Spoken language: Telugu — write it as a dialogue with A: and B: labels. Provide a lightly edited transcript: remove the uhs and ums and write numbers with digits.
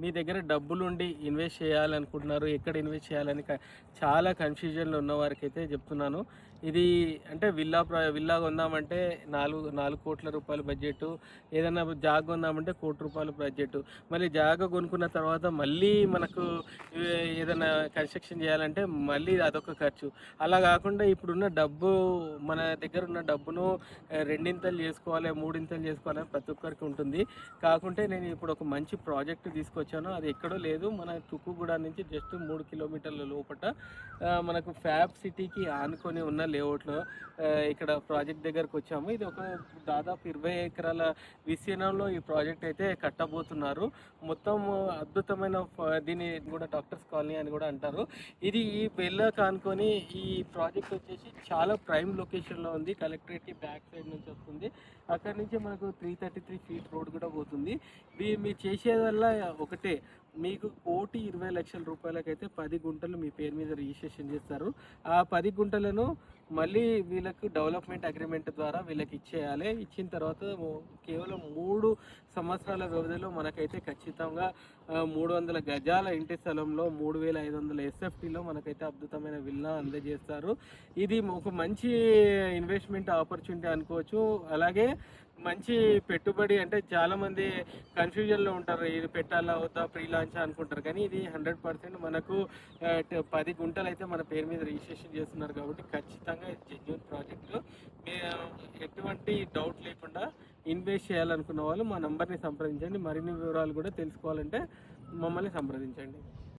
A: మీ దగ్గర డబ్బులుండి ఇన్వెస్ట్ చేయాలనుకుంటున్నారు, ఎక్కడ ఇన్వెస్ట్ చేయాలని చాలా కన్‌ఫ్యూజన్‌లో ఉన్న వారికైతే చెప్తున్నాను. ఇది అంటే విల్లా కొందామంటే 4,00,00,000 రూపాయల బడ్జెటు. ఏదన్నా జాగ కొందామంటే రూ. 1,00,00,000 బడ్జెటు. మళ్ళీ జాగ కొనుక్కున్న తర్వాత మళ్ళీ మనకు ఏదైనా కన్‌స్ట్రక్షన్ చేయాలంటే మళ్ళీ అదొక ఖర్చు. అలా కాకుండా ఇప్పుడున్న డబ్బు మన దగ్గర ఉన్న డబ్బును రెండింతలు చేసుకోవాలి, మూడింతలు చేసుకోవాలని ప్రతి ఒక్కరికి ఉంటుంది. కాకుంటే నేను ఇప్పుడు ఒక మంచి ప్రాజెక్ట్ తీసుకొచ్చాను. అది ఎక్కడో లేదు, మన తుక్కుగూడ నుంచి జస్ట్ 3 కిలోమీటర్ల లోపట మనకు ఫ్యాబ్ సిటీకి ఆనుకొని ఉన్న లేఅవుట్లో ఇక్కడ ప్రాజెక్ట్ దగ్గరకు వచ్చాము. ఇది ఒక దాదాపు 20 ఎకరాల విస్తీర్ణంలో ఈ ప్రాజెక్ట్ అయితే కట్టబోతున్నారు. మొత్తం అద్భుతమైన దీన్ని కూడా డాక్టర్స్ కాలనీ అని కూడా అంటారు. ఇది ఈ వెళ్ళాక అనుకొని ఈ ప్రాజెక్ట్ వచ్చేసి చాలా ప్రైమ్ లొకేషన్లో ఉంది. కలెక్టరేట్కి బ్యాక్ సైడ్ నుంచి వస్తుంది. అక్కడి నుంచి మనకు 333 ఫీట్ రోడ్ కూడా పోతుంది. మీరు చేసేదల్లా ఒకటే, మీకు 1,20,00,000 రూపాయలకైతే 10 గుంటలు మీ పేరు మీద రిజిస్ట్రేషన్ చేస్తారు. ఆ 10 గుంటలను మళ్ళీ వీళ్ళకు డెవలప్మెంట్ అగ్రిమెంట్ ద్వారా వీళ్ళకి ఇచ్చేయాలి. ఇచ్చిన తర్వాత కేవలం 3 సంవత్సరాల వ్యవధిలో మనకైతే ఖచ్చితంగా 300 గజాల ఇంటి స్థలంలో 3,500 ఎస్ఎఫ్టీలో మనకైతే అద్భుతమైన విల్లా అందజేస్తారు. ఇది ఒక మంచి ఇన్వెస్ట్మెంట్ ఆపర్చునిటీ అనుకోవచ్చు. అలాగే మంచి పెట్టుబడి. అంటే చాలామంది కన్ఫ్యూజన్లో ఉంటారు, ఇది పెట్టాలా వద్దా, ప్రీ లాంచ్ అనుకుంటారు. కానీ ఇది 100% మనకు 10 గుంటలు అయితే మన పేరు మీద రిజిస్ట్రేషన్ చేస్తున్నారు కాబట్టి ఖచ్చితంగా ఇది జెన్యూన్ ప్రాజెక్టు. మీరు ఎటువంటి డౌట్ లేకుండా ఇన్వెస్ట్ చేయాలనుకున్న వాళ్ళు మా నంబర్ని సంప్రదించండి. మరిన్ని వివరాలు కూడా తెలుసుకోవాలంటే మమ్మల్ని సంప్రదించండి.